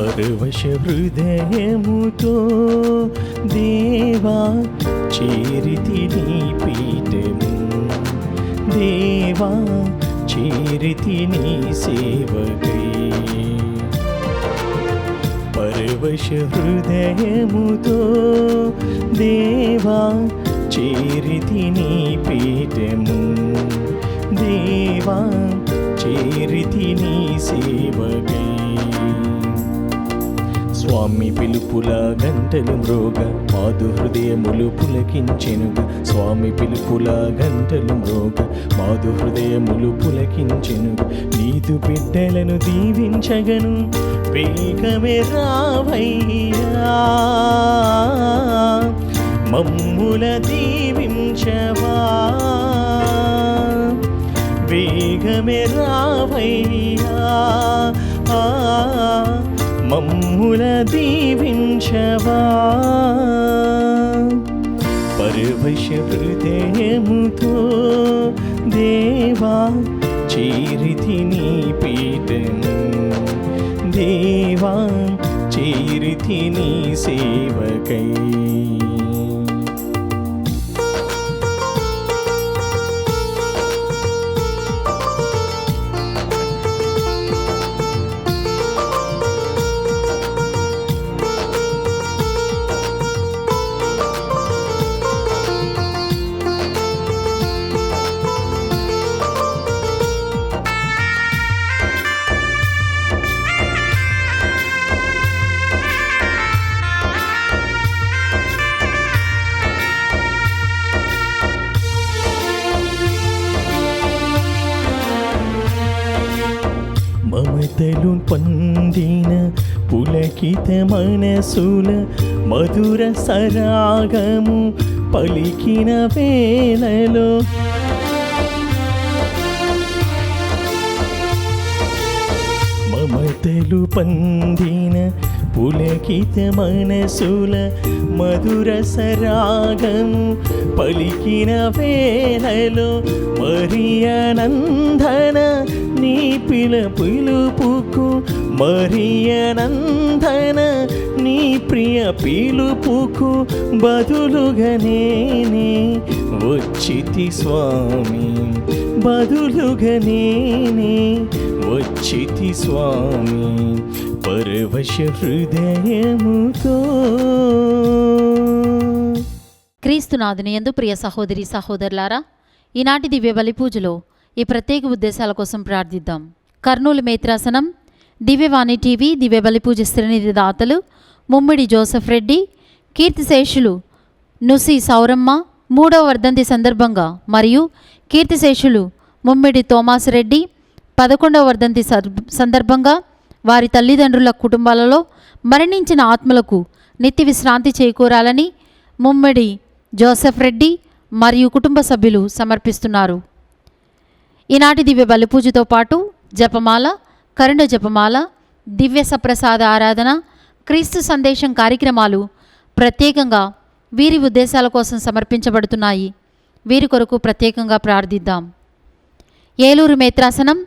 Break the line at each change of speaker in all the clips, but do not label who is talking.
పరవశ హృదయముతో దేవా చేరితి నీ పీఠము, దేవా చేరితి నీ సేవకై. పరవశ హృదయముతో దేవా చేరితి నీ పీఠము, దేవా చేరితి నీ సేవకై. స్వామి పిలుపుల గంటలు మ్రోగ మాధు హృదయములు పులకించెనుగా, స్వామి పిలుపుల గంటలు మ్రోగ మాధు హృదయములు పులకించెనుగా. నీదు బిడ్డలను దీవించగను వేగమే రావయ్యా, మమ్ముల దీవించవా, వేగమే రావయ్యా, మమ్ముల దీవించవా. పరవశ హృదయముతో దేవా చేరితి నీ పీఠము, దేవా చేరితి నీ సేవకై. మమతలు పొందిన పులకిత మనసుల మధుర సరాగము పలికిన వేళలో, మమతలు పొందిన పులకిత మనసుల మధుర సరాగము పలికిన వేళలో, మరియనందన నీ పిలుపుకు, మరియనందన నీ ప్రియ పిలుపుకు బదులుగా నేనే వచ్చితి స్వామి, బదులుగా నేనే వచ్చితి స్వామి. పరవశ హృదయముతో.
క్రీస్తునాథుని యందు ప్రియ సహోదరి సహోదరులారా, ఈనాటి దివ్య బలి పూజలో ఈ ప్రత్యేక ఉద్దేశాల కోసం ప్రార్థిద్దాం. కర్నూలు మేత్రాసనం, దివ్యవాణి టీవీ దివ్య బలి పూజ శ్రీనిధి దాతలు ముమ్మిడి జోసెఫ్ రెడ్డి, కీర్తిశేషులు నుసి సౌరమ్మ 3వ వర్ధంతి సందర్భంగా మరియు కీర్తిశేషులు ముమ్మిడి తోమాస్ రెడ్డి 11వ వర్ధంతి సందర్భంగా వారి తల్లిదండ్రుల కుటుంబాలలో మరణించిన ఆత్మలకు నిత్య విశ్రాంతి చేకూరాలని ముమ్మిడి జోసెఫ్ రెడ్డి మరియు కుటుంబ సభ్యులు సమర్పిస్తున్నారు. ఈనాటి దివ్య బలిపూజతో పాటు జపమాల, కరుణ జపమాల, దివ్య సప్రసాద ఆరాధన, క్రీస్తు సందేశం కార్యక్రమాలు ప్రత్యేకంగా వీరి ఉద్దేశాల కోసం సమర్పించబడుతున్నాయి. వీరి కొరకు ప్రత్యేకంగా ప్రార్థిద్దాం. ఏలూరు మేత్రాసనం,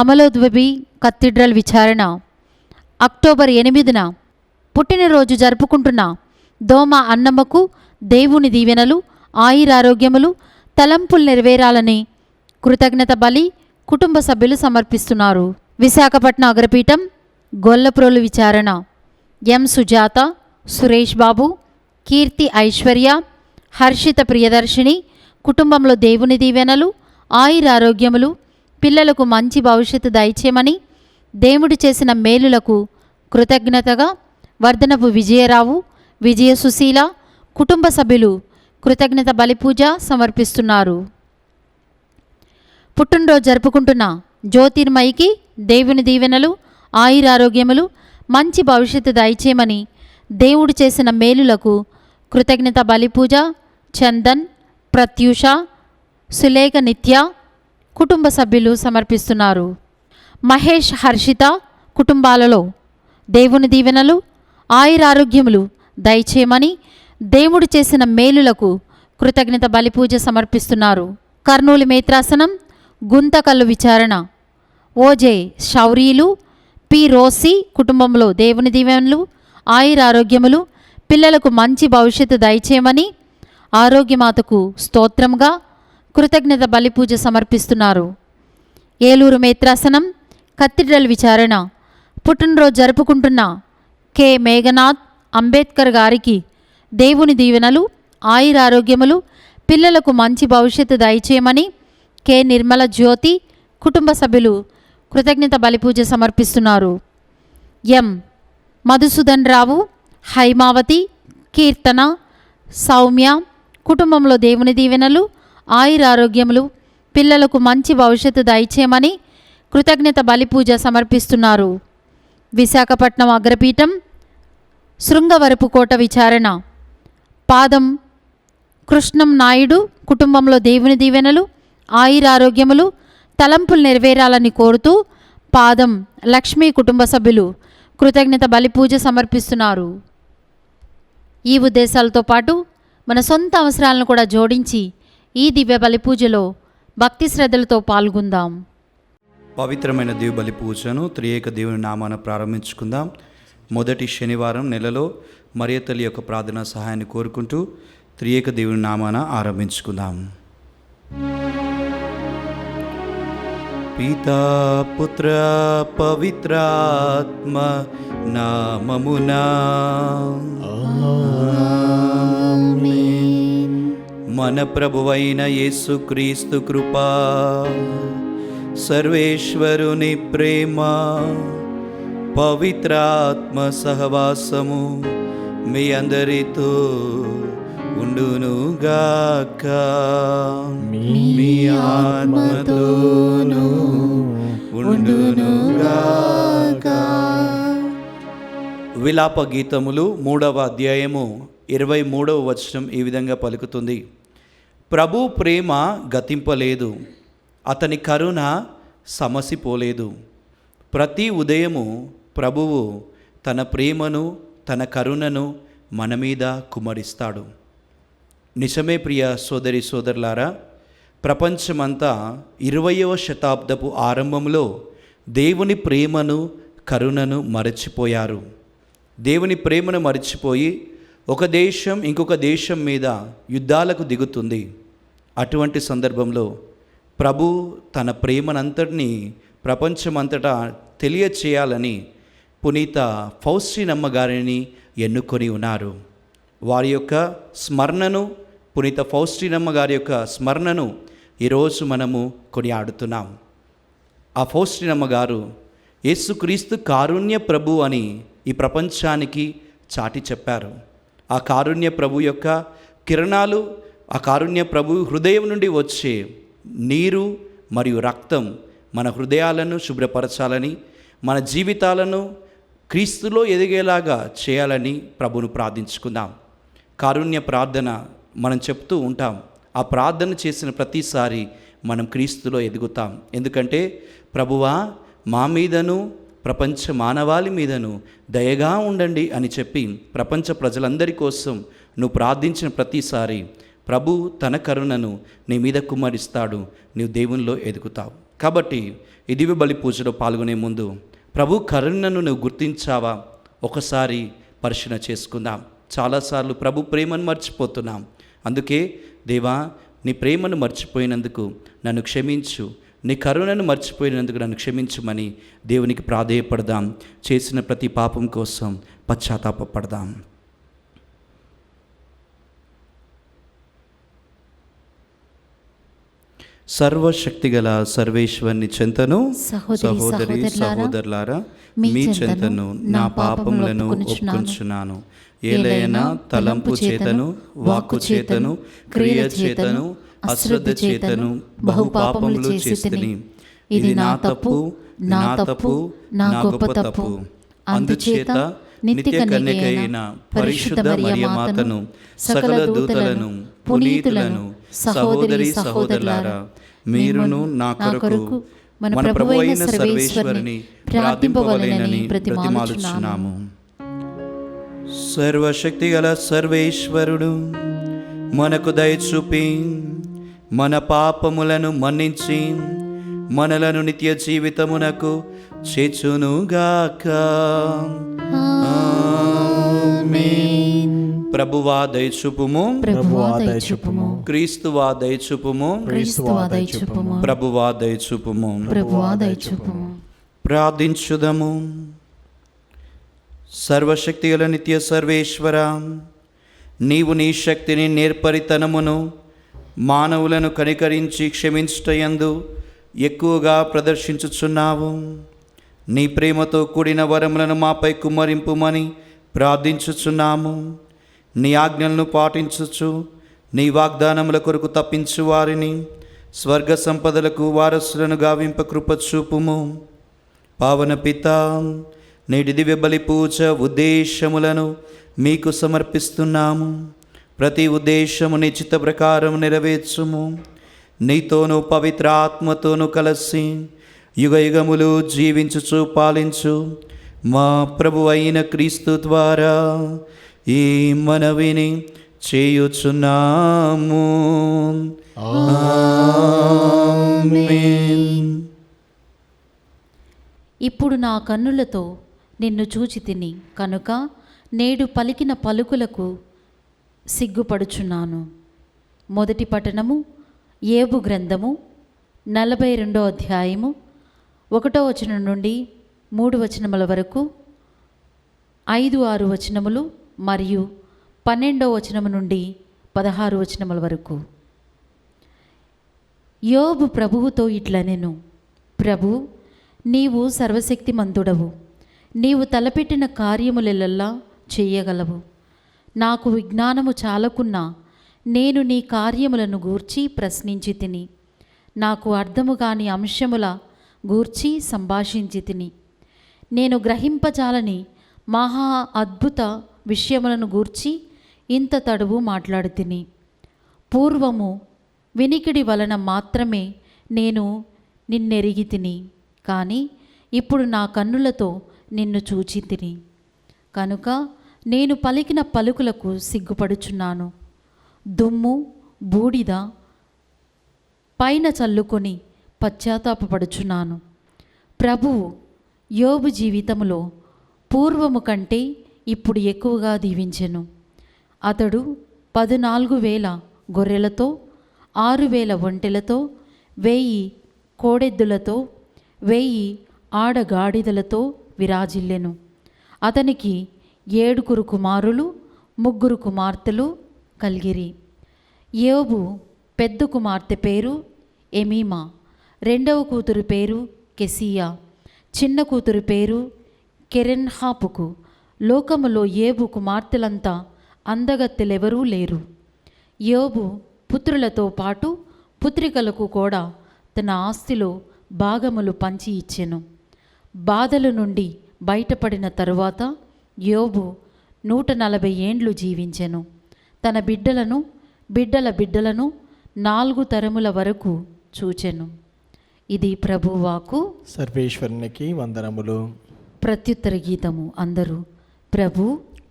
అమలోద్వబి కథీడ్రల్ విచారణ అక్టోబర్ 8న పుట్టినరోజు జరుపుకుంటున్న దోమ అన్నమ్మకు దేవుని దీవెనలు, ఆయురారోగ్యములు, తలంపులు నెరవేరాలని కృతజ్ఞత బలి కుటుంబ సభ్యులు సమర్పిస్తున్నారు. విశాఖపట్నం అగ్రపీఠం గొల్లప్రోలు విచారణ ఎం సుజాత, సురేష్ బాబు, కీర్తి ఐశ్వర్య, హర్షిత ప్రియదర్శిని కుటుంబంలో దేవుని దీవెనలు, ఆయురారోగ్యములు, పిల్లలకు మంచి భవిష్యత్తు దయచేయమని దేవుడు చేసిన మేలులకు కృతజ్ఞతగా వర్ధనపు విజయరావు, విజయ సుశీల కుటుంబ సభ్యులు కృతజ్ఞత బలిపూజ సమర్పిస్తున్నారు. పుట్టినరోజు జరుపుకుంటున్న జ్యోతిర్మయికి దేవుని దీవెనలు, ఆయురారోగ్యములు, మంచి భవిష్యత్తు దయచేయమని దేవుడు చేసిన మేలులకు కృతజ్ఞత బలిపూజ చందన్, ప్రత్యూష, సులేఖ నిత్య కుటుంబ సభ్యులు సమర్పిస్తున్నారు. మహేష్, హర్షిత కుటుంబాలలో దేవుని దీవెనలు, ఆయురారోగ్యములు దయచేయమని దేవుడు చేసిన మేలులకు కృతజ్ఞత బలిపూజ సమర్పిస్తున్నారు. కర్నూలు మేత్రాసనం గుంతకల్లు విచారణ ఓజే శౌరీలు, పి రోసి కుటుంబంలో దేవుని దీవెనలు, ఆయురారోగ్యములు, పిల్లలకు మంచి భవిష్యత్తు దయచేయమని ఆరోగ్యమాతకు స్తోత్రంగా కృతజ్ఞత బలిపూజ సమర్పిస్తున్నారు. ఏలూరు మేత్రాసనం కథీడ్రల్ విచారణ పుట్టినరోజు జరుపుకుంటున్న కె మేఘనాథ్ అంబేద్కర్ గారికి దేవుని దీవెనలు, ఆయురారోగ్యములు, పిల్లలకు మంచి భవిష్యత్తు దయచేయమని కె నిర్మల జ్యోతి కుటుంబ సభ్యులు కృతజ్ఞత బలిపూజ సమర్పిస్తున్నారు. ఎం మధుసూదన్ రావు, హైమావతి, కీర్తన, సౌమ్య కుటుంబంలో దేవుని దీవెనలు, ఆయురారోగ్యములు, పిల్లలకు మంచి భవిష్యత్తు దయచేయమని కృతజ్ఞత బలిపూజ సమర్పిస్తున్నారు. విశాఖపట్నం అగ్రపీఠం శృంగవరపు కోట విచారణ పాదం కృష్ణం నాయుడు కుటుంబంలో దేవుని దీవెనలు, ఆయురారోగ్యములు, తలంపులు నెరవేరాలని కోరుతూ పాదం లక్ష్మీ కుటుంబ సభ్యులు కృతజ్ఞత బలిపూజ సమర్పిస్తున్నారు. ఈ ఉద్దేశాలతో పాటు మన సొంత అవసరాలను కూడా జోడించి ఈ దివ్య బలిపూజలో భక్తి శ్రద్ధలతో పాల్గొందాం.
పవిత్రమైన దివ్య బలి పూజను త్రియేక దేవుని నామాన ప్రారంభించుకుందాం. మొదటి శనివారం నెలలో మరియ తల్లి యొక్క ప్రార్థనా సహాయాన్ని కోరుకుంటూ త్రియేక దేవుని నామాన ఆరంభించుకుందాం. పితా పుత్ర పవిత్రాత్మ నామమునా మన ప్రభువైన యేసుక్రీస్తు కృపా, సర్వేశ్వరుని ప్రేమ, పవిత్రాత్మ సహవాసము మీ అందరితో ఉండునుగాక. మీ ఆత్మతోను ఉండునుగాక. విలాప గీతములు 3వ అధ్యాయము 23వ వచనం ఈ విధంగా పలుకుతుంది. ప్రభు ప్రేమ గతింపలేదు, అతని కరుణ సమసిపోలేదు. ప్రతి ఉదయము ప్రభువు తన ప్రేమను, తన కరుణను మన మీద కుమ్మరిస్తాడు. నిజమే ప్రియ సోదరి సోదరులారా, ప్రపంచమంతా 20వ శతాబ్దపు ఆరంభంలో దేవుని ప్రేమను, కరుణను మరచిపోయారు. దేవుని ప్రేమను మరచిపోయి ఒక దేశం ఇంకొక దేశం మీద యుద్ధాలకు దిగుతుంది. అటువంటి సందర్భంలో ప్రభు తన ప్రేమనంతటినీ ప్రపంచమంతటా తెలియచేయాలని పునీత ఫౌస్టినమ్మ గారిని ఎన్నుకొని ఉన్నారు. వారి యొక్క స్మరణను, పునీత ఫౌస్టినమ్మ గారి యొక్క స్మరణను ఈరోజు మనము కొనియాడుతున్నాం. ఆ ఫౌస్టినమ్మ గారు యేసుక్రీస్తు కారుణ్య ప్రభు అని ఈ ప్రపంచానికి చాటి చెప్పారు. ఆ కారుణ్య ప్రభు యొక్క కిరణాలు, ఆ కారుణ్య ప్రభు హృదయం నుండి వచ్చే నీరు మరియు రక్తం మన హృదయాలను శుభ్రపరచాలని, మన జీవితాలను క్రీస్తులో ఎదిగేలాగా చేయాలని ప్రభువును ప్రార్థించుకుందాం. కారుణ్య ప్రార్థన మనం చెప్తూ ఉంటాం. ఆ ప్రార్థన చేసిన ప్రతిసారి మనం క్రీస్తులో ఎదుగుతాం. ఎందుకంటే ప్రభువా మా మీదను ప్రపంచ మానవాళి మీదను దయగా ఉండండి అని చెప్పి ప్రపంచ ప్రజలందరి కోసం నువ్వు ప్రార్థించిన ప్రతిసారి ప్రభు తన కరుణను నీ మీద కుమ్మరిస్తాడు, నీవు దేవునిలో ఎదుగుతావు. కాబట్టి ఈ దివ్య బలి పూజలో పాల్గొనే ముందు ప్రభు కరుణను నువ్వు గుర్తించావా ఒకసారి పరిశీలన చేసుకుందాం. చాలాసార్లు ప్రభు ప్రేమను మర్చిపోతున్నాం. అందుకే దేవా నీ ప్రేమను మర్చిపోయినందుకు నన్ను క్షమించు, నీ కరుణను మర్చిపోయినందుకు నన్ను క్షమించుమని దేవునికి ప్రాధేయపడదాం. చేసిన ప్రతి పాపం కోసం పశ్చాత్తాపపడదాం. సర్వశక్తిగల సర్వేశ్వరుని చెంతను సహోదరి సహోదరులారా మీ చెంతను నా పాపములను ఒప్పుకొంచున్నాను. ఏలైనా తలంపు చేతను, వాక్కు చేతను, క్రియ చేతను, అశ్రద్ధ చేతను బహు పాపములు చేసితిని. ఇది నా తప్పు, నా తప్పు, నా గొప్ప తప్పు. అందుచేత నిత్య కన్యకైన పరిశుద్ధ మరియమాతను, సకల దూతలను, పునీతులను, సహోదరి సహోదరులారా మీరును నా కొరకు మన ప్రభువైన సర్వేశ్వరుని ప్రార్థింపవలెనని ప్రతిమాలుచున్నాము. సర్వశక్తిగల సర్వేశ్వరుడు మనకు దయచూపి మన పాపములను మన్నించి మనలను నిత్య జీవితమునకు చేచునుగాక. ఆమేన్. ప్రభువా దయచూపుము,
ప్రభువా దయచూపుము,
క్రీస్తువా దయచూపుము,
క్రీస్తువా దయచూపుము,
ప్రభువా దయచూపుము.
ప్రభువా దయచూపుము.
ప్రార్థించుదము. సర్వశక్తిగల నిత్య సర్వేశ్వర, నీవు నీ శక్తిని నేర్పరితనమును మానవులను కనికరించి క్షమించుటయందు ఎక్కువగా ప్రదర్శించుచున్నావు. నీ ప్రేమతో కూడిన వరములను మాపై కుమ్మరింపుమని ప్రార్థించుచున్నాము. నీ ఆజ్ఞలను పాటించుచు నీ వాగ్దానముల కొరకు తప్పించు వారిని స్వర్గ సంపదలకు వారసులను గావింప కృప చూపుము. పావన పిత, నేటి దివ్య బలి పూజ ఉద్దేశములను మీకు సమర్పిస్తున్నాము. ప్రతి ఉద్దేశము నీ చిత్త ప్రకారం నెరవేర్చుము. నీతోనూ పవిత్ర ఆత్మతోనూ కలిసి యుగ యుగములు జీవించుచు పాలించు మా ప్రభు అయిన క్రీస్తు ద్వారా ఈ మనవిని చేయుచున్నాము. ఆమేన్.
ఇప్పుడు నా కన్నులతో నిన్ను చూచి తిని కనుక నేడు పలికిన పలుకులకు సిగ్గుపడుచున్నాను. మొదటి పఠనము యోబు గ్రంథము 42వ అధ్యాయము 1వ వచనం నుండి 3 వచనముల వరకు, 5, 6 వచనములు మరియు 12వ వచనము నుండి 16 వచనముల వరకు. యోబు ప్రభువుతో ఇట్లనెను, ప్రభు, నీవు సర్వశక్తిమంతుడవు, నీవు తలపెట్టిన కార్యములెల్లల్లా చెయ్యగలవు. నాకు విజ్ఞానము చాలకున్నా నేను నీ కార్యములను గూర్చి ప్రశ్నించి తిని, నాకు అర్థము కాని అంశముల గూర్చి సంభాషించి తిని. నేను గ్రహింపజాలని మహా అద్భుత విషయములను గూర్చి ఇంత తడువు మాట్లాడు తిని. పూర్వము వినికిడి వలన మాత్రమే నేను నిన్నెరిగి తిని, కానీ ఇప్పుడు నా కన్నులతో నిన్ను చూచి తిని కనుక నేను పలికిన పలుకులకు సిగ్గుపడుచున్నాను. దుమ్ము బూడిద పైన చల్లుకొని పశ్చాత్తాపపడుచున్నాను. ప్రభువు యోబు జీవితములో పూర్వము కంటే ఇప్పుడు ఎక్కువగా దీవించెను. అతడు 14,000 గొర్రెలతో, 6,000 ఒంటెలతో, 1000 కోడెద్దులతో, 1000 ఆడగాడిదలతో విరాజిల్లెను. అతనికి 7 కుమారులు, 3 కుమార్తెలు కలిగిరి. యోబు పెద్ద కుమార్తె పేరు ఎమీమా, రెండవ కూతురు పేరు కెసియా, చిన్న కూతురు పేరు కెరెన్హాపుకు. లోకములో యోబు కుమార్తెలంతా అందగత్తెలెవరూ లేరు. యోబు పుత్రులతో పాటు పుత్రికలకు కూడా తన ఆస్తిలో భాగములు పంచి ఇచ్చెను. బాధల నుండి బయటపడిన తరువాత యోబు 140 ఏండ్లు జీవించెను. తన బిడ్డలను బిడ్డల బిడ్డలను 4 తరముల వరకు చూచెను. ఇది ప్రభువాకు.
సర్వేశ్వరునికి వందనములు.
ప్రత్యుత్తర గీతము. అందరూ ప్రభు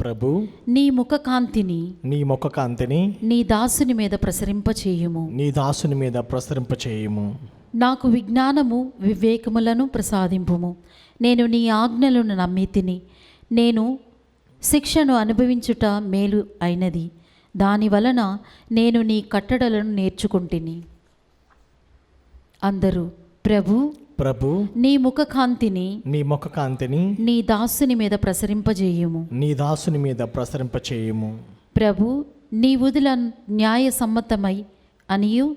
ప్రభు
నీ ముఖకాంతిని
నీ ముఖ కాంతిని
నీ దాసుని మీద ప్రసరింపచేయుము.
నీ దాసుని మీద ప్రసరింపచేయుము.
నాకు విజ్ఞానము వివేకములను ప్రసాదింపుము. నేను నీ ఆజ్ఞలను నమ్మి తిని, నేను శిక్షను అనుభవించుట మేలు అయినది. దాని వలన నేను నీ కట్టడలను నేర్చుకుంటుని. అందరూ ప్రభు
ప్రభు
నీ ముఖకాంతిని
నీ ముఖ కాంతిని
నీ దాసుని మీద ప్రసరింపజేయుము.
నీ దాసుని మీద ప్రసరింపచేయుము.
ప్రభు నీ ఉదుల న్యాయ సమ్మతమై అనియు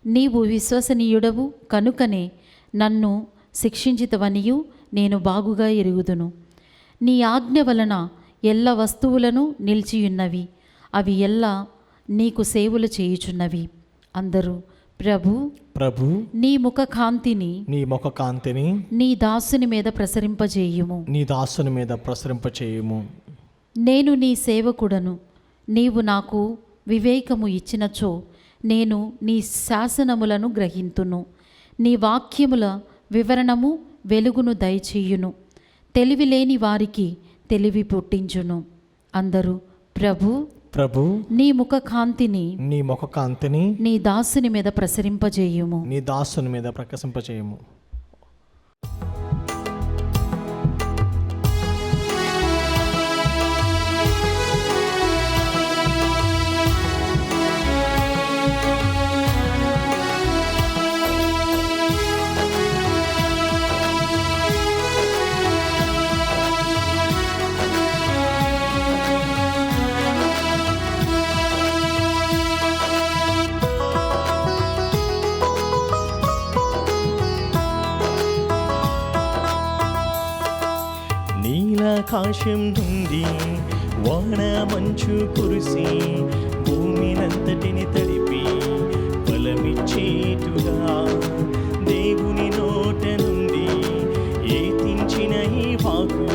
నీవు విశ్వసనీయుడవు కనుకనే నన్ను శిక్షించితవనియు నేను బాగుగా ఎరుగుదును. నీ ఆజ్ఞ వలన ఎల్ల వస్తువులను నిలిచియున్నవి, అవి ఎల్లా నీకు సేవలు చేయుచున్నవి. అందరూ ప్రభు
ప్రభు
నీ ముఖ కాంతిని
నీ ముఖ కాంతిని
నీ దాసుని మీద ప్రసరింపజేయుము.
నీ దాసుని మీద ప్రసరింపచేయుము.
నేను నీ సేవకుడను, నీవు నాకు వివేకము ఇచ్చినచో నేను నీ శాసనములను గ్రహింతును. నీ వాక్యముల వివరణము వెలుగును దయచేయును. తెలివి లేని వారికి తెలివి పుట్టించును. అందరూ ప్రభు
ప్రభు
నీ ముఖ కాంతిని
నీ ముఖ కాంతిని
నీ దాసుని మీద ప్రసరింపజేయుము.
నీ దాసుని మీద ప్రకాశింపచేయుము.
నీలాకాశం నుండి వాన మంచు కురిసి భూమినంతటిని తడిపి ఫలమిచ్చేటుగా దేవుని నోట నుండి ఏతించిన ఈ వాకు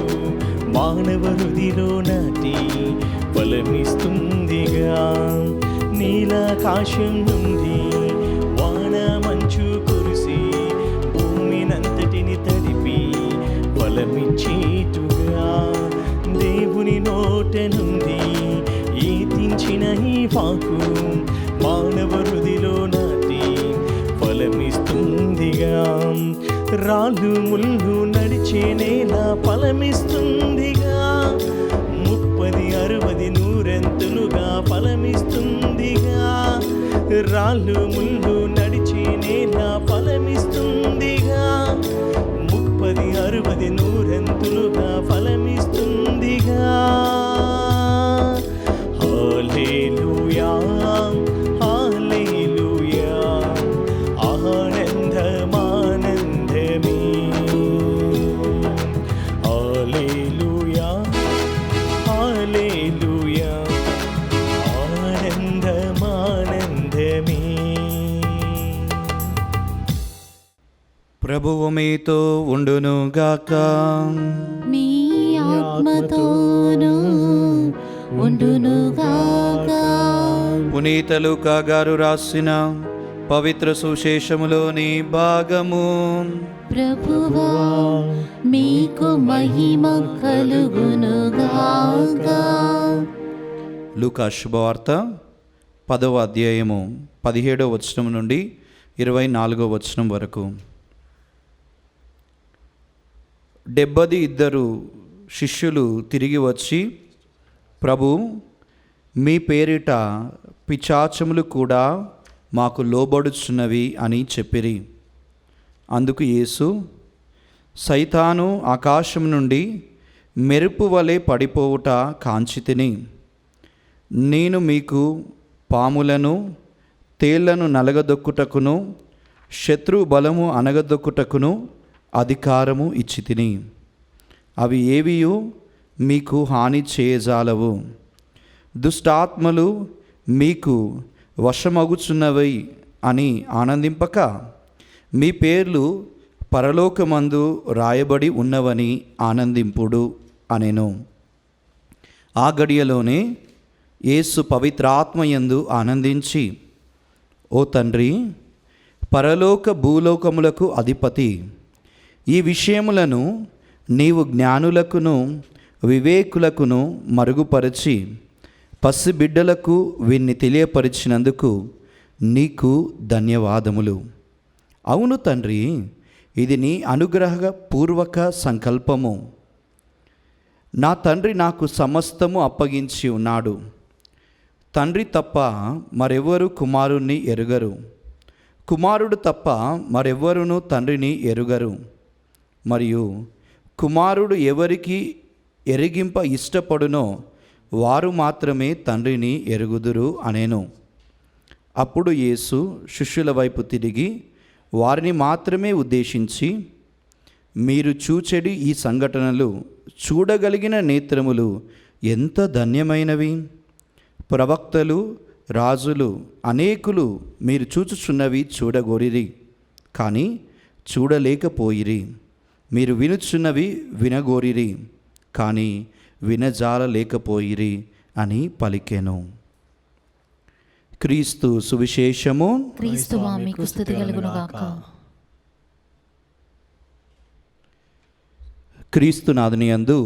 మానవ హృదిలో నాటి ఫలమిస్తుందిగా. నీలాకాశం నుండి వాన మంచు కురిసి భూమినంతటిని తడిపి ఫలమిచ్చేటుగా దేవుని నోట నుండి ఏతించిన ఈ వాకు మానవ హృదిలో నాటి ఫలమిస్తుందిగా. రాళ్ళు ముళ్ళు నడిచే నేల ఫలమిస్తుందిగా, 30, 60, 100 ఫలమిస్తుందిగా. రాళ్ళు ముళ్ళు నడిచే నేల ఫలమిస్తుందిగా, 30, 60, 100 ఫలమిస్తుందిగా. హల్లెలూయా హల్లెలూయా ఆనందమానందమే. హల్లెలూయా హల్లెలూయా ఆనందమానందమే.
ప్రభువు మీతో ఉండునుగాక.
మీ ఆత్మతోనూ ఉండునుగాక.
పునీత లూకా గారు రాసిన పవిత్ర సువిశేషములోని భాగము.
ప్రభువా మీకు మహిమ కలుగునుగాక.
లూకా శుభవార్త 10వ అధ్యాయము 17వ వచనం నుండి 24వ వచనం వరకు. 72 శిష్యులు తిరిగి వచ్చి, ప్రభు, మీ పేరిట పిశాచములు కూడా మాకు లోబడుచున్నవి అని చెప్పిరి. అందుకు యేసు, సైతాను ఆకాశం నుండి మెరుపు వలె పడిపోవుట కాంచితిని. నేను మీకు పాములను తేళ్లను నలగదొక్కుటకును శత్రు బలము అనగదొక్కుటకును అధికారము ఇచ్చితిని. అవి ఏవియు మీకు హాని చేయజాలవు. దుష్టాత్మలు మీకు వశమగుచున్నవి అని ఆనందింపక మీ పేర్లు పరలోకమందు రాయబడి ఉన్నవని ఆనందింపుడు అనెను. ఆ గడియలోనే యేసు పవిత్రాత్మయందు ఆనందించి, ఓ తండ్రి, పరలోక భూలోకములకు అధిపతి, ఈ విషయములను నీవు జ్ఞానులకును వివేకులకును మరుగుపరచి పసిబిడ్డలకు వీన్ని తెలియపరిచినందుకు నీకు ధన్యవాదములు. అవును తండ్రి, ఇది నీ అనుగ్రహపూర్వక సంకల్పము. నా తండ్రి నాకు సమస్తము అప్పగించి ఉన్నాడు. తండ్రి తప్ప మరెవ్వరు కుమారుణ్ణి ఎరుగరు, కుమారుడు తప్ప మరెవ్వరును తండ్రిని ఎరుగరు. మరియు కుమారుడు ఎవరికి ఎరిగింప ఇష్టపడునో వారు మాత్రమే తండ్రిని ఎరుగుదురు అనేను. అప్పుడు యేసు శిష్యుల వైపు తిరిగి వారిని మాత్రమే ఉద్దేశించి, మీరు చూచెడి ఈ సంఘటనలు చూడగలిగిన నేత్రములు ఎంత ధన్యమైనవి. ప్రవక్తలు, రాజులు అనేకులు మీరు చూచుచున్నవి చూడగోరిరి, కానీ చూడలేకపోయిరి. మీరు వినుచున్నవి వినగోరిరి, కానీ వినజాలలేకపోయిరి అని పలికెను. క్రీస్తు సువిశేషము.
క్రీస్తువా మీకు స్తుతి కలుగునుగాక.
క్రీస్తునాథుని యందు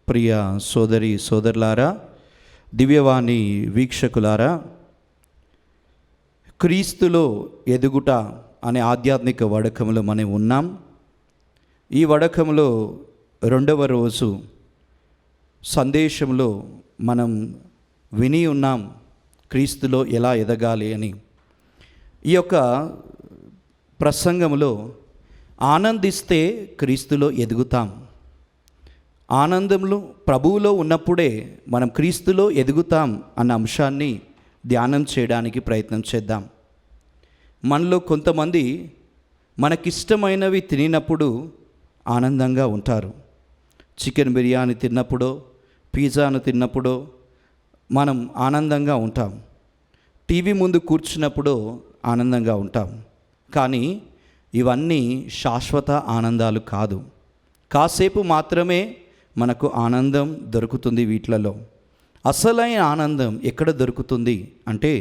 ప్రియ సోదరి సోదరులారా, దివ్యవాణి వీక్షకులారా, క్రీస్తులో ఎదుగుట అనే ఆధ్యాత్మిక వడకములో మనం ఉన్నాం. ఈ వడకంలో 2వ రోజు సందేశంలో మనం విని ఉన్నాం క్రీస్తులో ఎలా ఎదగాలి అని. ఈ యొక్క ప్రసంగంలో ఆనందిస్తే క్రీస్తులో ఎదుగుతాం. ఆనందంలో ప్రభువులో ఉన్నప్పుడే మనం క్రీస్తులో ఎదుగుతాం అన్న అంశాన్ని ధ్యానం చేయడానికి ప్రయత్నం చేద్దాం. మనలో కొంతమంది మనకిష్టమైనవి తినినప్పుడు ఆనందంగా ఉంటారు, చికెన్ బిర్యానీ తిన్నప్పుడో పిజ్జాను తిన్నప్పుడో మనం ఆనందంగా ఉంటాం. టీవీ ముందు కూర్చున్నప్పుడు ఆనందంగా ఉంటాం. కానీ ఇవన్నీ శాశ్వత ఆనందాలు కాదు. కాసేపు మాత్రమే మనకు ఆనందం దొరుకుతుంది. వీటిలలో అసలైన ఆనందం ఎక్కడ దొరుకుతుంది అంటే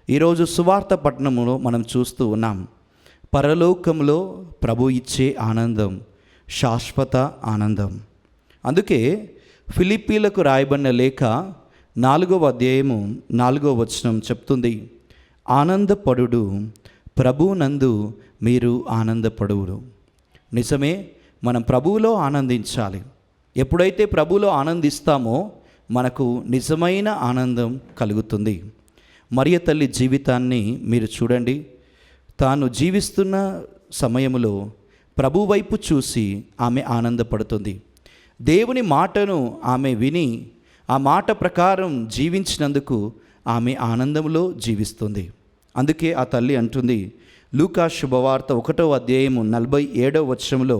ఈరోజు సువార్త పట్టణంలో మనం చూస్తూ ఉన్నాం. పరలోకంలో ప్రభు ఇచ్చే ఆనందం శాశ్వత ఆనందం. అందుకే ఫిలిప్పీలకు రాయబడిన లేఖ 4వ అధ్యాయము 4వ వచనం చెప్తుంది, ఆనందపడుడు, ప్రభువునందు మీరు ఆనందపడువురు. నిజమే, మనం ప్రభువులో ఆనందించాలి. ఎప్పుడైతే ప్రభువులో ఆనందిస్తామో మనకు నిజమైన ఆనందం కలుగుతుంది. మరియ తల్లి జీవితాన్ని మీరు చూడండి. తాను జీవిస్తున్న సమయంలో ప్రభు వైపు చూసి ఆమె ఆనందపడుతుంది. దేవుని మాటను ఆమె విని ఆ మాట ప్రకారం జీవించినందుకు ఆమె ఆనందంలో జీవిస్తుంది. అందుకే ఆ తల్లి అంటుంది, లూకా శుభవార్త 1వ అధ్యాయము 47వ వచనంలో,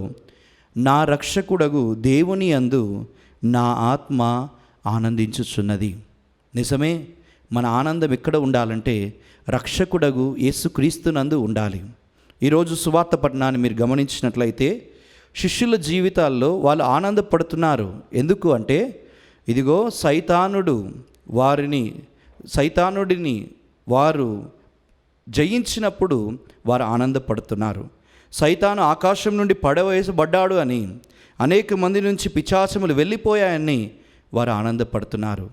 నా రక్షకుడగు దేవుని యందు నా ఆత్మ ఆనందించుచున్నది. నిజమే, మన ఆనందం ఎక్కడ ఉండాలంటే రక్షకుడగు యేసుక్రీస్తునందు ఉండాలి. ఈరోజు సువార్త పట్టణాన్ని మీరు గమనించినట్లయితే శిష్యుల జీవితాల్లో వాళ్ళు ఆనందపడుతున్నారు. ఎందుకు అంటే ఇదిగో సైతానుడిని వారు జయించినప్పుడు వారు ఆనందపడుతున్నారు. సైతాను ఆకాశం నుండి పడవేసబడ్డాడు అని, అనేక మంది నుంచి పిశాచములు వెళ్ళిపోయాయని వారు ఆనందపడుతున్నారు.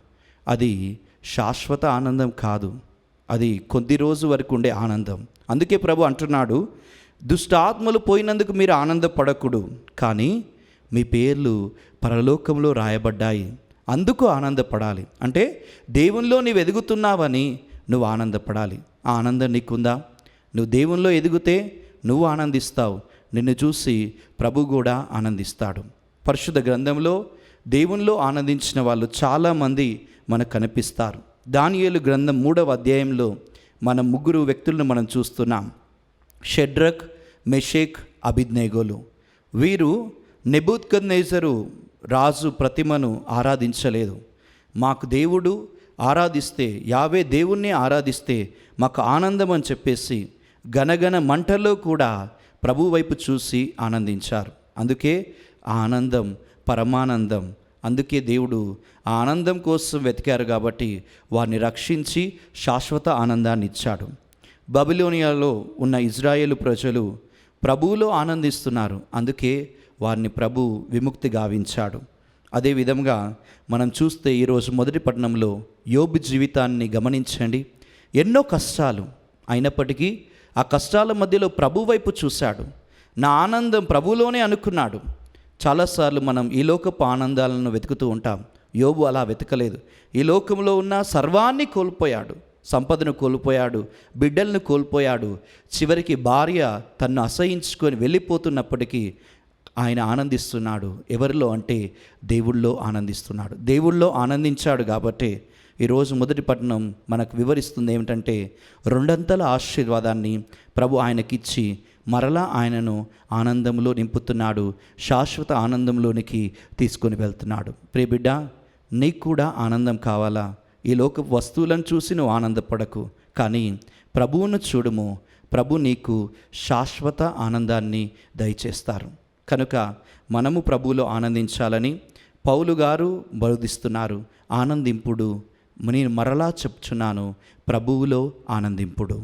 అది శాశ్వత ఆనందం కాదు, అది కొద్ది రోజు వరకు ఉండే ఆనందం. అందుకే ప్రభు అంటున్నాడు, దుష్ట ఆత్మలు పోయినందుకు మీరు ఆనందపడకుడు, కానీ మీ పేర్లు పరలోకంలో రాయబడ్డాయి, అందుకు ఆనందపడాలి. అంటే దేవునిలో నీవు ఎదుగుతున్నావని నువ్వు ఆనందపడాలి. ఆ ఆనందం నీకుందా? నువ్వు దేవునిలో ఎదిగితే నువ్వు ఆనందిస్తావు, నిన్ను చూసి ప్రభు కూడా ఆనందిస్తాడు. పరిశుద్ధ గ్రంథంలో దేవునిలో ఆనందించిన వాళ్ళు చాలామంది మనకు కనిపిస్తారు. దానియేలు గ్రంథం 3వ అధ్యాయంలో మనం 3 వ్యక్తులను మనం చూస్తున్నాం. షెడ్రక్, మెషేక్, అబేద్నెగోలు. వీరు నెబుకద్నెజరు రాజు ప్రతిమను ఆరాధించలేదు. మాకు దేవుడు ఆరాధిస్తే, యావే దేవుణ్ణి ఆరాధిస్తే మాకు ఆనందం అని చెప్పేసి గనగన మంటల్లో కూడా ప్రభు వైపు చూసి ఆనందించారు. అందుకే ఆనందం పరమానందం. అందుకే దేవుడు ఆ ఆనందం కోసం వెతికారు కాబట్టి వారిని రక్షించి శాశ్వత ఆనందాన్ని ఇచ్చాడు. బబిలోనియాలో ఉన్న ఇజ్రాయేలు ప్రజలు ప్రభువులో ఆనందిస్తున్నారు. అందుకే వారిని ప్రభు విముక్తి గావించాడు. అదేవిధంగా మనం చూస్తే ఈరోజు మొదటి పట్టణంలో యోబు జీవితాన్ని గమనించండి. ఎన్నో కష్టాలు అయినప్పటికీ ఆ కష్టాల మధ్యలో ప్రభు వైపు చూశాడు. నా ఆనందం ప్రభువులోనే అనుకున్నాడు. చాలాసార్లు మనం ఈ లోకపు ఆనందాలను వెతుకుతూ ఉంటాం. యోబు అలా వెతకలేదు. ఈ లోకంలో ఉన్న సర్వాన్ని కోల్పోయాడు, సంపదను కోల్పోయాడు, బిడ్డలను కోల్పోయాడు. చివరికి భార్య తన్ను అసహించుకొని వెళ్ళిపోతున్నప్పటికీ ఆయన ఆనందిస్తున్నాడు. ఎవరిలో అంటే దేవుళ్ళో ఆనందిస్తున్నాడు. దేవుళ్ళో ఆనందించాడు కాబట్టి ఈరోజు మొదటి పట్టణం మనకు వివరిస్తుంది ఏమిటంటే 2 ఆశీర్వాదాన్ని ప్రభు ఆయనకిచ్చి మరలా ఆయనను ఆనందంలో నింపుతున్నాడు, శాశ్వత ఆనందంలోనికి తీసుకొని వెళ్తున్నాడు. ప్రియ బిడ్డ, నీకు కూడా ఆనందం కావాలా? ఈ లోక వస్తువులను చూసి నువ్వు ఆనందపడకు, కానీ ప్రభువును చూడుము. ప్రభు నీకు శాశ్వత ఆనందాన్ని దయచేస్తారు. కనుక మనము ప్రభువులో ఆనందించాలని పౌలు గారు బోధిస్తున్నారు. ఆనందింపుడు, నేను మరలా చెప్తున్నాను, ప్రభువులో ఆనందింపుడు.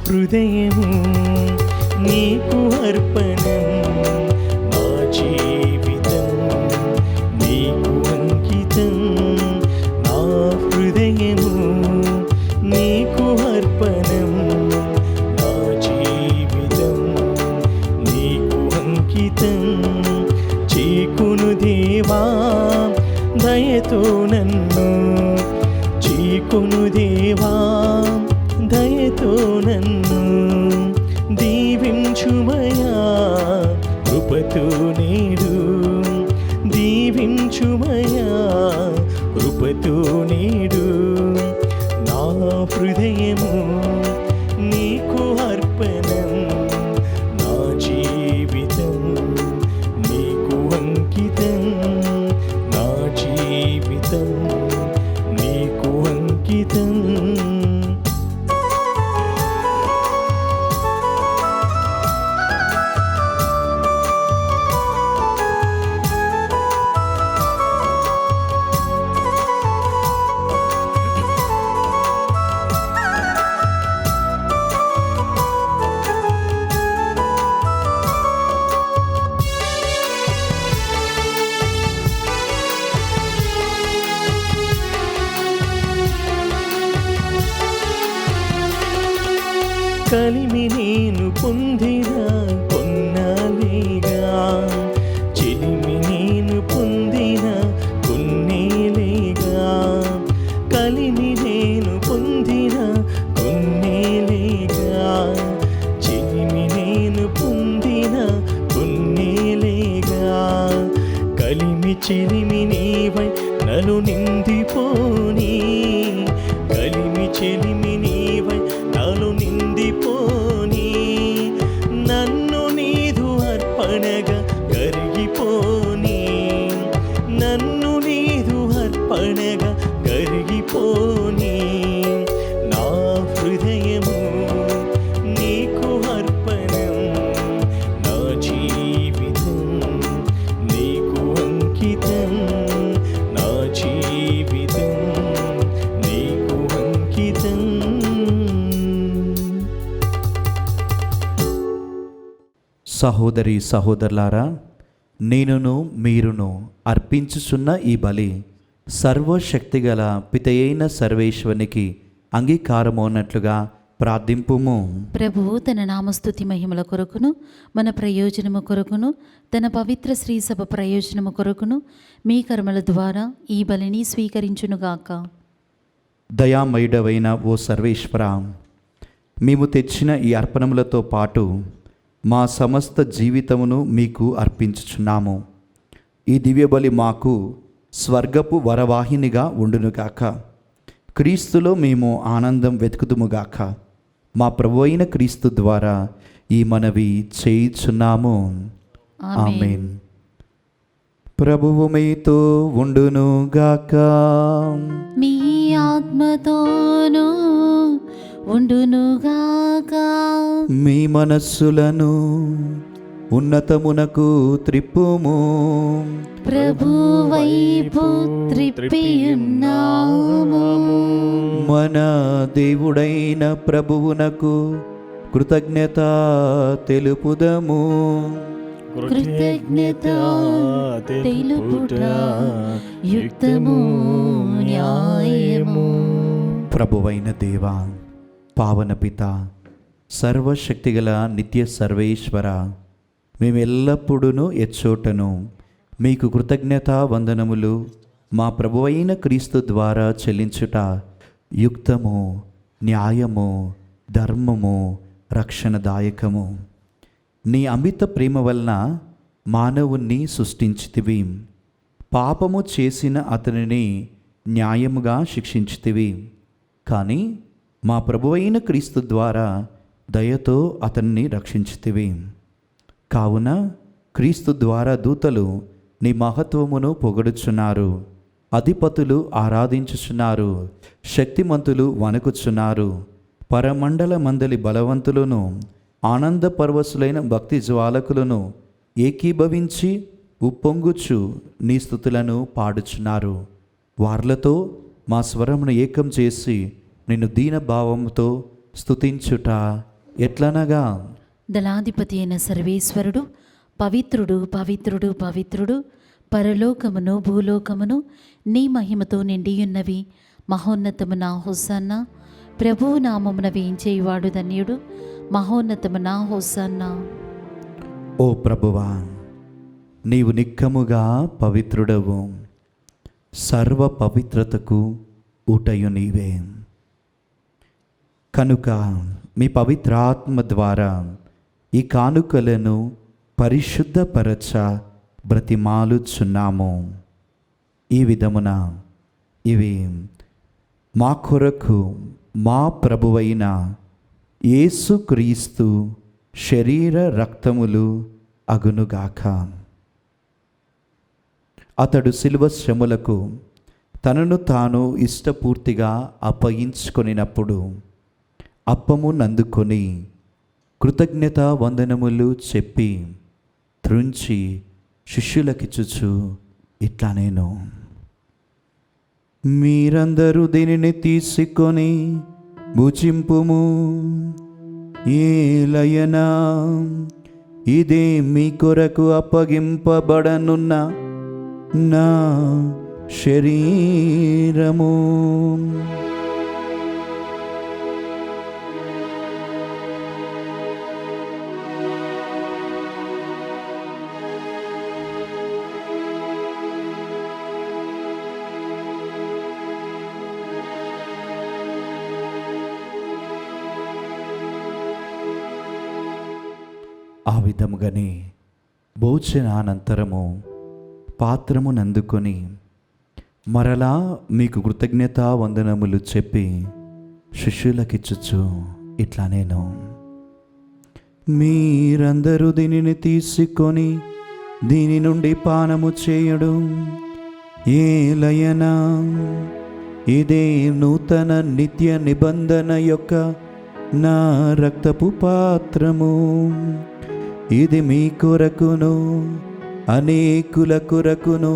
హృదయము నీకు అర్పణం, నా జీవితం నీకు అంకితం. నా హృదయము నీ నేను పొందిన కొన్నాళ్ళేగా, చెలిమి నేను పొందిన కొన్నేళ్ళేగా, కలిమి నేను పొందిన కొన్నేళ్ళేగా, చెలిమి నేను పొందిన కొన్నేళ్ళేగా, కలిమి చెలిమి నీవై నలు నిందిపోని, కలిమి చెలిమి నీవై నలు నిందిపోని, నన్ను నీదు అర్పణగా కరిగిపోని, నన్ను నీదు అర్పణగా కరిగిపోని, నా హృదయము నీకు అర్పణం, నా జీవితం నీకు అంకితం, నా జీవితం నీకు అంకితం.
సహోదరి సహోదరులారా, నేనును మీరును అర్పించుచున్న ఈ బలి సర్వశక్తిగల పితయైన సర్వేశ్వరునికి అంగీకారమవునట్లుగా ప్రార్థింపుము.
ప్రభువు తన నామస్తుతి మహిమల కొరకును మన ప్రయోజనము కొరకును తన పవిత్ర శ్రీ సభ ప్రయోజనము కొరకును మీ కర్మల ద్వారా ఈ బలిని స్వీకరించునుగాక.
దయామయుడవైన ఓ సర్వేశ్వర, మేము తెచ్చిన ఈ అర్పణములతో పాటు మా సమస్త జీవితమును మీకు అర్పించుచున్నాము. ఈ దివ్యబలి మాకు స్వర్గపు వరవాహినిగా ఉండునుగాక. క్రీస్తులో మేము ఆనందం వెతుకుదుముగాక. మా ప్రభు అయిన క్రీస్తు ద్వారా ఈ మనవి చేయుచున్నాము. ఆమేన్. ప్రభువు మీతో ఉండునుగాక.
మీ ఆత్మతోనూ ఉండునుగాక.
మీ మనస్సులను ఉన్నతమునకు త్రిప్పుము.
ప్రభు వైపు త్రిప్పియున్నాము.
మన దేవుడైన ప్రభువునకు కృతజ్ఞత తెలుపుదము.
కృతజ్ఞత తెలుపుట యుక్తము న్యాయము.
ప్రభువైన దేవా, పావన పిత, సర్వశక్తిగల నిత్య సర్వేశ్వర, మేము ఎల్లప్పుడూ ఎచ్చోటను మీకు కృతజ్ఞతా వందనములు మా ప్రభువైన క్రీస్తు ద్వారా చెల్లించుట యుక్తము, న్యాయము, ధర్మము, రక్షణదాయకము. నీ అమిత ప్రేమ వలన మానవుణ్ణి సృష్టించితివి. పాపము చేసిన అతనిని న్యాయముగా శిక్షించితివి. కానీ మా ప్రభువైన క్రీస్తు ద్వారా దయతో అతన్ని రక్షించితివి. కావున క్రీస్తు ద్వారా దూతలు నీ మహత్వమును పొగడుచున్నారు, అధిపతులు ఆరాధించుచున్నారు, శక్తిమంతులు వణకుచున్నారు. పరమండల మందలి బలవంతులను, ఆనంద పరవశులైన భక్తి జ్వాలకులను ఏకీభవించి ఉప్పొంగుచు నీ స్తుతులను పాడుచున్నారు. వార్లతో మా స్వరమును ఏకం చేసి నిన్ను దీనభావముతో స్తుతించుట ఎట్లనగా,
దళాధిపతి అయిన సర్వేశ్వరుడు పవిత్రుడు పవిత్రుడు పవిత్రుడు, పరలోకమును భూలోకమును నీ మహిమతో నిండియున్నవి. మహోన్నతమున హోసన్నా. ప్రభువు నామమున వేయించేవాడు ధన్యుడు. మహోన్నతమున హోసన్నా.
ఓ ప్రభువా, నీవు నిక్కముగా పవిత్రుడవు. సర్వ పవిత్రతకు ఊటయు నీవే. కనుక మీ పవిత్రాత్మ ద్వారా ఈ కానుకలను పరిశుద్ధపరచ బ్రతిమాలుచున్నాము. ఈ విధమున ఇవి మా కొరకు మా ప్రభువైన యేసుక్రీస్తు శరీర రక్తములు అగునుగాక. అతడు శిలువ శ్రమలకు తనను తాను ఇష్టపూర్తిగా అప్పగించుకొనినప్పుడు అప్పము నందుకొని కృతజ్ఞతా వందనములు చెప్పి త్రుంచి శిష్యులకిచ్చుచు ఇట్లా నేను, మీరందరూ దీనిని తీసుకొని భుజింపుము. ఏలయనా ఇదే మీ కొరకు అప్పగింపబడనున్న నా శరీరము. ఆ విధముగానే భోజనానంతరము పాత్రమునందుకొని మరలా మీకు కృతజ్ఞతా వందనములు చెప్పి శిష్యులకిచ్చుచు ఇట్లా నేను, మీరందరూ దీనిని తీసుకొని దీని నుండి పానము చేయడు. ఏలయనా ఇదే నూతన నిత్య నిబంధన యొక్క నా రక్తపు పాత్రము. ఇది మీ కొరకును అనేకుల కొరకును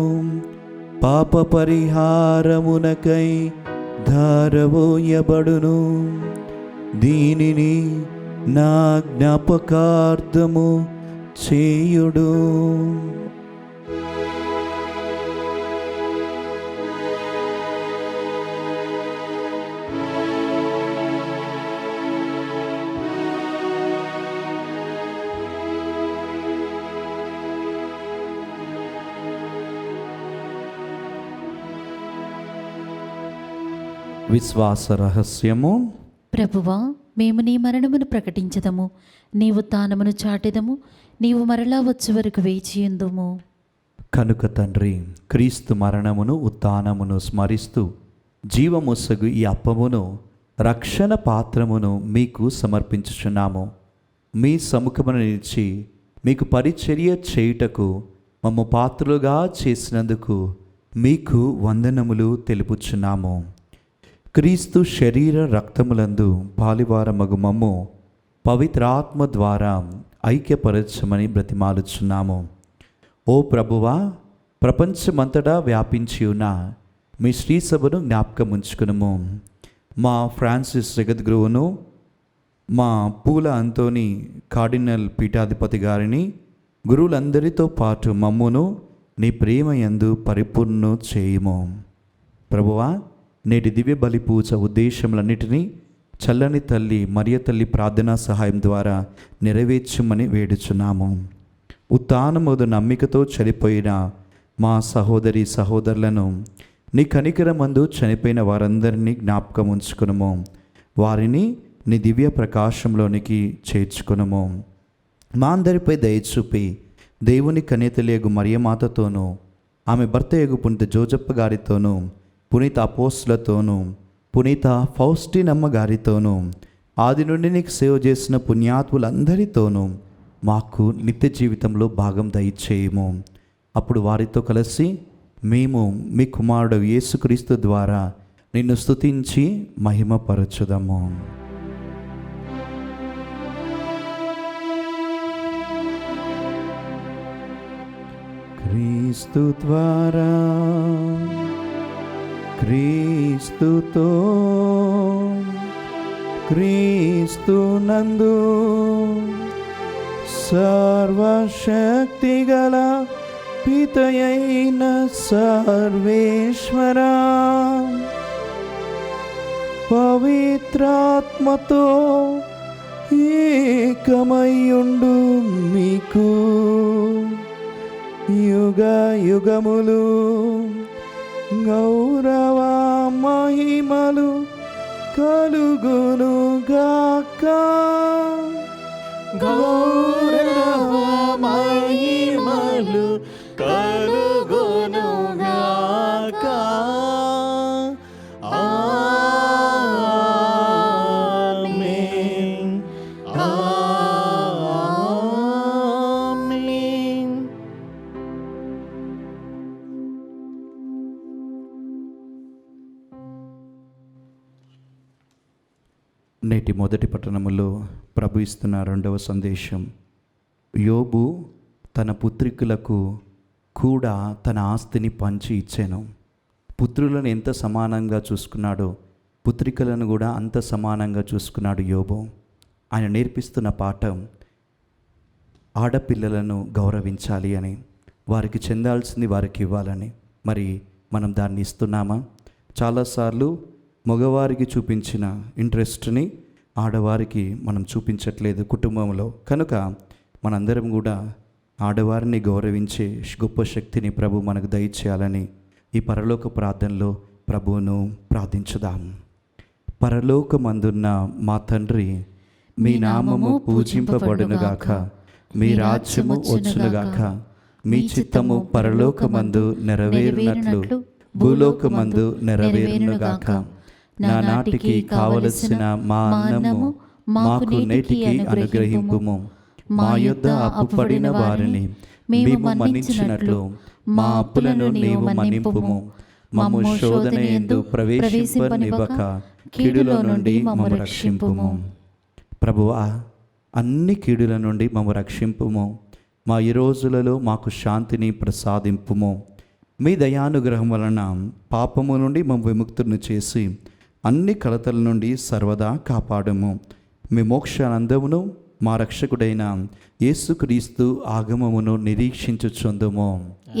పాప పరిహారమునకై ధారవోయబడును. దీనిని నా జ్ఞాపకార్థము చేయుడు. విశ్వాస రహస్యము.
ప్రభువా, మేము నీ మరణమును ప్రకటించదము, నీ ఉత్థానమును చాటెదము, నీవు మరలా వచ్చే వరకు వేచియుందుము.
కనుక తండ్రి, క్రీస్తు మరణమును ఉత్థానమును స్మరిస్తూ జీవమొసగు ఈ అప్పమును రక్షణ పాత్రమును మీకు సమర్పించుచున్నాము. మీ సముఖమున నిలిచి మీకు పరిచర్య చేయుటకు మమ్ము పాత్రులుగా చేసినందుకు మీకు వందనములు తెలుపుచున్నాము. క్రీస్తు శరీర రక్తములందు పాలివారమగు మమ్ము పవిత్రాత్మ ద్వారా ఐక్యపరచమని బ్రతిమాలుచున్నాము. ఓ ప్రభువా, ప్రపంచమంతటా వ్యాపించి ఉన్న మీ శ్రీ సభను జ్ఞాపకం ఉంచుకునము. మా ఫ్రాన్సిస్ జగద్గురువును, మా పూల అంతోని కార్డినల్ పీఠాధిపతి గారిని, గురువులందరితో పాటు మమ్మును నీ ప్రేమ యందు పరిపూర్ణ చేయుము. ప్రభువా, నేటి దివ్య బలి పూజ ఉద్దేశములన్నిటినీ చల్లని తల్లి మరియ తల్లి ప్రార్థనా సహాయం ద్వారా నెరవేర్చమని వేడుచున్నాము. ఉత్థానముదు నమ్మికతో చనిపోయిన మా సహోదరి సహోదరులను నీ కనికరమందు చనిపోయిన వారందరినీ జ్ఞాపకం ఉంచుకునము. వారిని నీ దివ్య ప్రకాశంలోనికి చేర్చుకునము. మా అందరిపై దయచూపి దేవుని కన్యతలేగు మరియమాతతోనూ, ఆమె భర్త యగు పునీత జోజప్ప గారితోనూ, పునీత అపోస్తులతోనూ, పునీత ఫౌస్టినమ్మ గారితోనూ, ఆది నుండి నీకు సేవ చేసిన పుణ్యాత్ములందరితోనూ మాకు నిత్య జీవితంలో భాగం దయచేయము. అప్పుడు వారితో కలిసి మేము మీ కుమారుడు యేసుక్రీస్తు ద్వారా నిన్ను స్తుతించి మహిమపరచుదము. క్రీస్తు ద్వారా, క్రీస్తుతో, క్రీస్తునందు సర్వశక్తిగల పితయైన సర్వేశ్వరా, పవిత్రాత్మతో ఏకమయ్యుండు మీకు యుగ యుగములు గౌరవ మహిమలు కలుగునుగాక.
గౌరవ మహిమలు కలుగునుగాక. ఆమేన్, ఆమేన్.
నేటి మొదటి పట్టణములో ప్రభు ఇస్తున్న రెండవ సందేశం. యోబు తన పుత్రికలకు కూడా తన ఆస్తిని పంచి ఇచ్చాను. పుత్రులను ఎంత సమానంగా చూసుకున్నాడో పుత్రికలను కూడా అంత సమానంగా చూసుకున్నాడు యోబు. ఆయన నేర్పిస్తున్న పాఠం ఆడపిల్లలను గౌరవించాలి అని, వారికి చెందాల్సింది వారికి ఇవ్వాలని. మరి మనం దాన్ని ఇస్తున్నామా? చాలాసార్లు మగవారికి చూపించిన ఇంట్రెస్ట్ని ఆడవారికి మనం చూపించట్లేదు కుటుంబంలో. కనుక మనందరం కూడా ఆడవారిని గౌరవించే గొప్ప శక్తిని ప్రభు మనకు దయచేయాలని ఈ పరలోక ప్రార్థనలో ప్రభువును ప్రార్థించుదాం. పరలోకమందున్న మా తండ్రి, మీ నామము పూజింపబడునుగాక, మీ రాజ్యము వచ్చునుగాక, మీ చిత్తము పరలోకమందు నెరవేరునట్లు భూలోకమందు నెరవేరునుగాక. నానాటికి కావలసిన మా అన్నము మాకు నేటికి అనుగ్రహింపుము. మా యొద్ద అప్పుపడిన వారిని మేము మన్నించినట్లు మా అప్పులను నీవు మన్నింపుము. మమ్ము శోధన యందు ప్రవేశింపనివ్వక కీడులో నుండి మమ్ము రక్షింపుము. ప్రభువా, అన్ని కీడుల నుండి మమ్ము రక్షింపుము. మా ఈ రోజులలో మాకు శాంతిని ప్రసాదింపుము. మీ దయానుగ్రహం వలన పాపము నుండి మమ్ము విముక్తులను చేసి అన్ని కలతల నుండి సర్వదా కాపాడము. మీ మోక్షానందమును మా రక్షకుడైన యేసుక్రీస్తు ఆగమమును నిరీక్షించుచుందుము.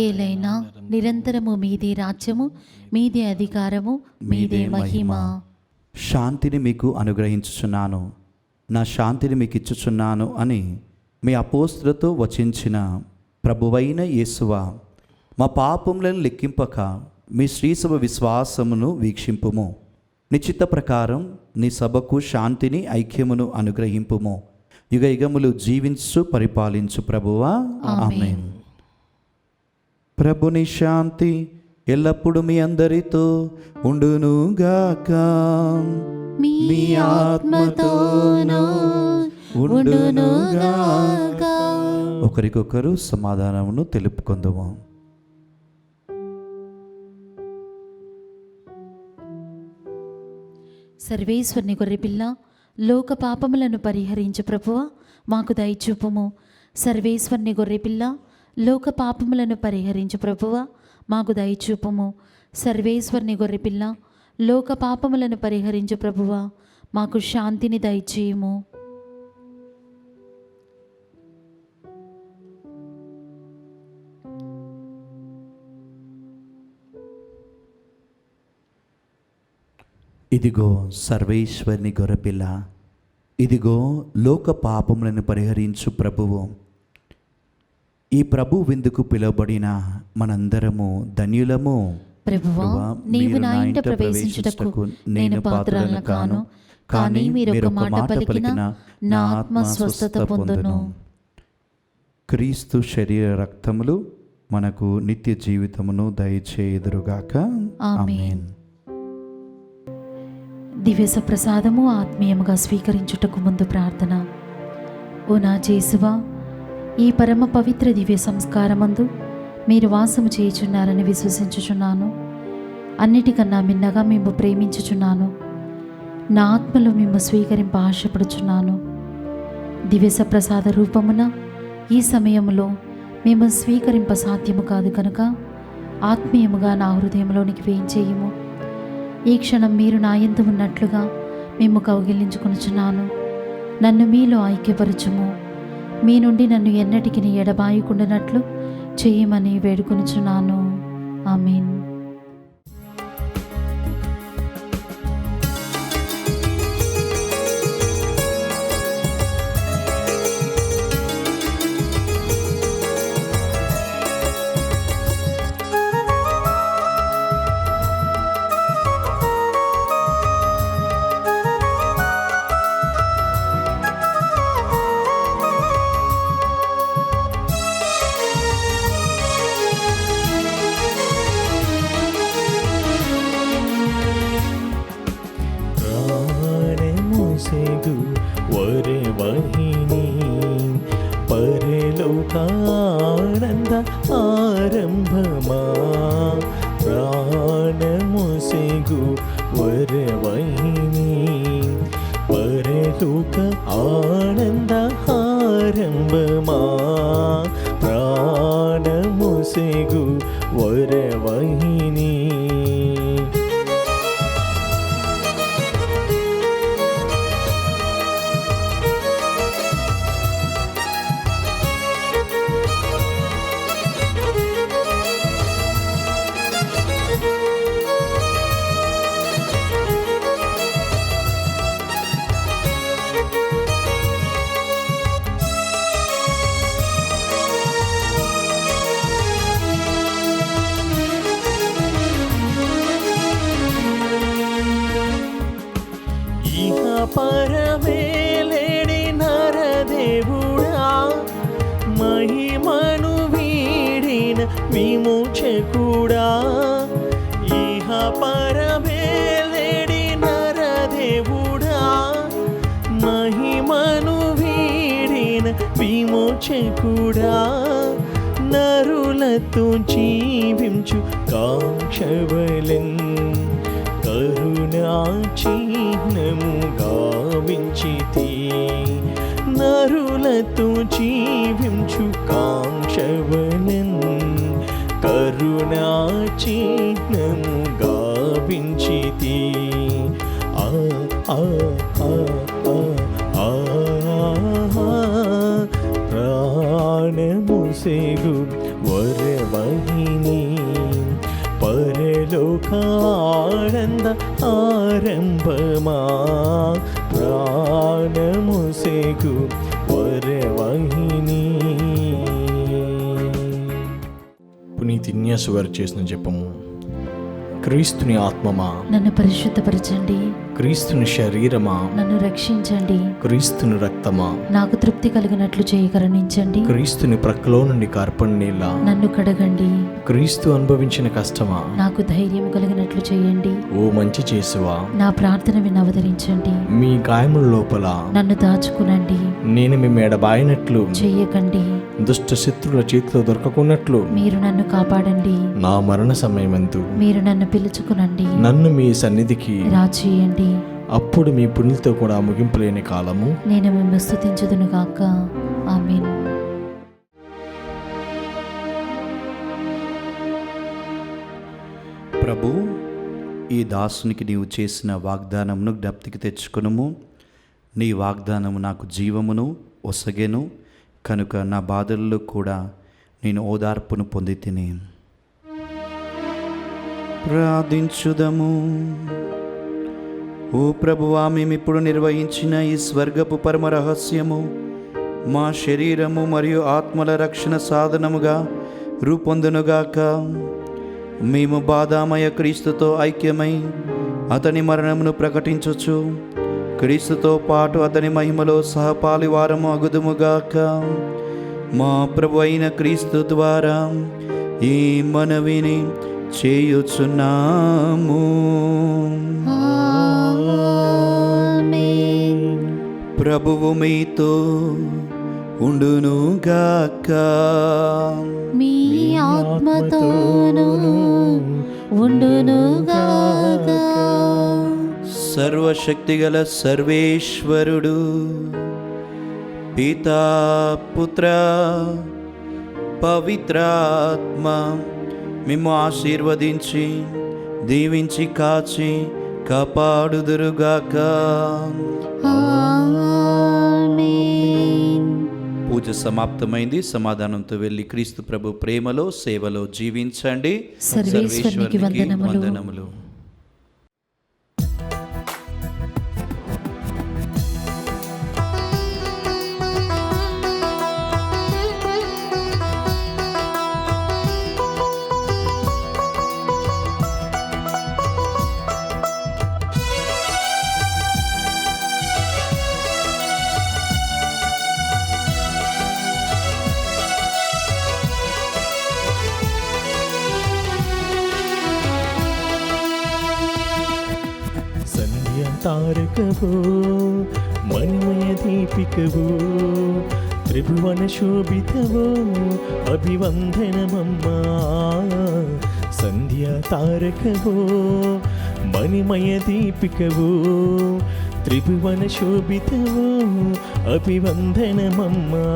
ఏలైనా నిరంతరము మీదే రాజ్యము, మీదే అధికారము, మీదే మహిమ.
శాంతిని మీకు అనుగ్రహించుచున్నాను, నా శాంతిని మీకు ఇచ్చుచున్నాను అని మీ అపోస్తులతో వచించిన ప్రభువైన యేసువా, మా పాపములను లెక్కింపక మీ శ్రీసభ విశ్వాసమును వీక్షింపుము. నిశ్చిత ప్రకారం నీ సభకు శాంతిని ఐక్యమును అనుగ్రహింపుము. యుగ యుగములు జీవించు పరిపాలించు ప్రభువా, ఆమేన్. ప్రభుని శాంతి ఎల్లప్పుడూ మీ అందరితో ఉండునుగాక,
మీ ఆత్మతోనూ ఉండునుగాక.
ఒకరికొకరు సమాధానమును తెలుపుకుందాము.
సర్వేశ్వరుని గొర్రెపిల్ల, లోక పాపములను పరిహరించు ప్రభువా, మాకు దయచూపుము. సర్వేశ్వరుని గొర్రెపిల్ల, లోక పాపములను పరిహరించు ప్రభువా, మాకు దయచూపుము. సర్వేశ్వరుని గొర్రెపిల్ల, లోక పాపములను పరిహరించు ప్రభువా, మాకు శాంతిని దయచేయము.
ఇదిగో సర్వేశ్వరుని గొర్రెపిల్ల, ఇదిగో లోక పాపములను పరిహరించు ప్రభువు. ఈ ప్రభు విందుకు పిలువబడిన మనందరము ధన్యులము.
ప్రభువా, నీవు నా ఇంట ప్రవేశించుటకు నేను పాత్రలను కాను, కానీ మీరు ఒక మాట పలికిన నా ఆత్మ స్వస్థత పొందును.
క్రీస్తు శరీర రక్తములు మనకు నిత్య జీవితమును దయచేయుదురుగాక. ఆమేన్.
దివ్య ప్రసాదము ఆత్మీయముగా స్వీకరించుటకు ముందు ప్రార్థన. ఓ నా జేసువా, ఈ పరమ పవిత్ర దివ్య సంస్కారమందు మీరు వాసము చేయుచున్నారని విశ్వసించుచున్నాను. అన్నిటికన్నా మిన్నగా మేము ప్రేమించుచున్నాను. నా ఆత్మలో మేము స్వీకరింప ఆశపడుచున్నాను. దివ్య ప్రసాద రూపమున ఈ సమయంలో మేము స్వీకరింప సాధ్యము కాదు కనుక ఆత్మీయముగా నా హృదయంలోనికి వేయించేయము. ఈ క్షణం మీరు నా యందు ఉన్నట్లుగా మేము కౌగిలించుకొనుచున్నాను. నన్ను మీలో ఐక్యపరచుము. మీ నుండి నన్ను ఎన్నటికి ఎడబాయకుండానట్లు చేయమని వేడుకొనుచున్నాను. ఆమేన్.
ప్రాణముసెగు వరవహిని పరలోకానంద ఆరంభమా. ప్రాణముసెగు వరవహిని పరలోక ఆనంద ఆరంభమా. ప్రాణముసెగు వరవహిని పరమేలేడి నరదేవుడా మహిమను వీడిన విమోచకుడా, ఇహ పరమేలేడి నరదేవుడా, మహిమను వీడిన విమోచకుడా, నరులతో జీవించు కాంక్షవలెన్ కరుణా చిహ్నము గావించితి, నరులతో జీవించు కాంక్షవలెన్ కరుణా చిహ్నము గావించితి. ఆ ఆ ఆ ఆ ప్రాణముసేగు వరవహిని పరలోకానంద ఆరంభమా, ప్రాణముసేగు వరవహిని.
పునీత్ ఇన్యాసు గారు చేసిన జపము. క్రీస్తుని ఆత్మమా
నన్ను పరిశుద్ధపరచండి,
క్రీస్తుని శరీరమా
నన్ను రక్షించండి,
క్రీస్తుని రక్తమా
నాకు తృప్తి కలిగినట్లు చేయి కరుణించండి,
క్రీస్తుని ప్రక్కలో నుండి కార్పణ నీళ్ళ
నన్ను కడగండి,
క్రీస్తు అనుభవించిన కష్టమా
నాకు ధైర్యం కలిగినట్లు చేయండి,
ఓ మంచి చేసువా
నా ప్రార్థన విని అవతరించండి,
మీ గాయముల లోపల
నన్ను దాచుకునండి,
నేను మీ మెడబాయినట్లు
చెయ్యకండి,
దుష్ట శత్రుల చేతిలో దొరకకున్నట్లు
మీరు నన్ను కాపాడండి,
నా మరణ సమయమందు
మీరు నన్ను పిలుచుకునండి,
నన్ను మీ సన్నిధికి
రాచేయండి,
అప్పుడు మీ పుణ్యులతో కూడా ముగింపు లేని కాలము
నేను మిమ్మల్ని స్తుతించుదును గాక. ఆమేన్.
ప్రభు, ఈ దాసునికి నీవు చేసిన వాగ్దానమును జ్ఞప్తికి తెచ్చుకునుము. నీ వాగ్దానము నాకు జీవమును ఒసగెను కనుక నా బాధల్లో కూడా నేను ఓదార్పును పొంది తిని. ప్రార్థించుదము. ఓ ప్రభువా, మేమిప్పుడు నిర్వహించిన ఈ స్వర్గపు పరమ రహస్యము మా శరీరము మరియు ఆత్మల రక్షణ సాధనముగా రూపొందునుగాక. మేము బాధామయ క్రీస్తుతో ఐక్యమై అతని మరణమును ప్రకటించుచు క్రీస్తుతో పాటు అతని మహిమలో సహపాలివారము అగుదుముగాక. మా ప్రభు అయిన క్రీస్తు ద్వారా ఈ మనవిని చేయుచున్నాము. ప్రభువు మీతో ఉండునుగాక.
మీ ఆత్మతోను ఉండునుగాక.
సర్వశక్తిగల సర్వేశ్వరుడు పితా పుత్ర పవిత్రాత్మ మిమ్ము ఆశీర్వదించి దీవించి కాచి కాపాడుదురుగాక.
ఆమేన్.
పూజ సమాప్తమైంది. సమాధానంతో వెళ్ళి క్రీస్తు ప్రభు ప్రేమలో సేవలో జీవించండి.
సర్వేశ్వరునికి వందనములు.
తారకవో మణిమయ దీపికవో త్రిభువన శోభితవో అభివందనమమ్మా. సంధ్యా తారకవో మణిమయ దీపికవో త్రిభువన శోభితవో అభివందనమమ్మా.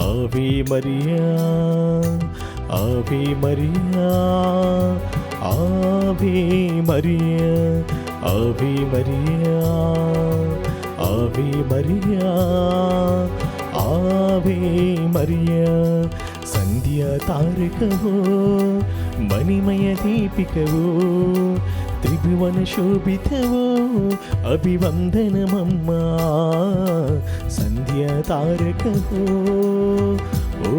ఆవే మరియా, ఆవే మరియా, ఆవే మరియా, ఆవే మరియా, ఆవే మరియా, ఆవే మరియా. సంధ్యా తారకవో మణిమయ దీపికవో త్రిభువన శోభితవో అభివందనమమ్మా. సంధ్యా తారకవో ఓ.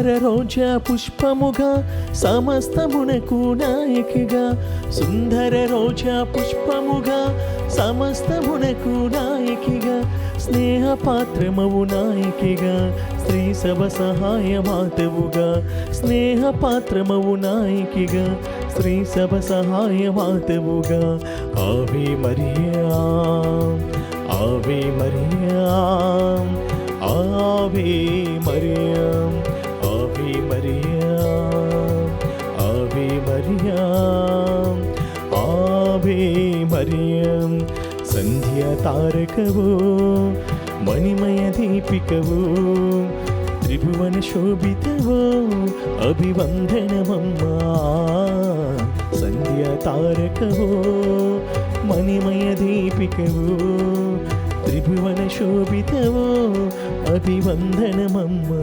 సుందర రోజా పుష్పముగా సమస్తమునకు నాయకిగా, సుందర రోజా పుష్పముగా సమస్తమునకు నాయకిగా, స్నేహపాత్రమవు నాయకిగా, స్త్రీ సభ సహాయ మాతవుగా, స్నేహపాత్రమవు నాయకిగా, స్త్రీ సభ సహాయ మాతవుగా. ఆవే మరియా, ఆవే మరియా, ఆవే మరియా, ఆవే మరియా, ఆవే మరియా, ఆవే మరియా. సంధ్య తారకవో మణిమయ దీపికవో, త్రిభువన శోభితవో అభివందనమమ్మా. సంధ్య తారకవో మణిమయ దీపికవో, త్రిభువన శోభితవో అభివందనమమ్మా.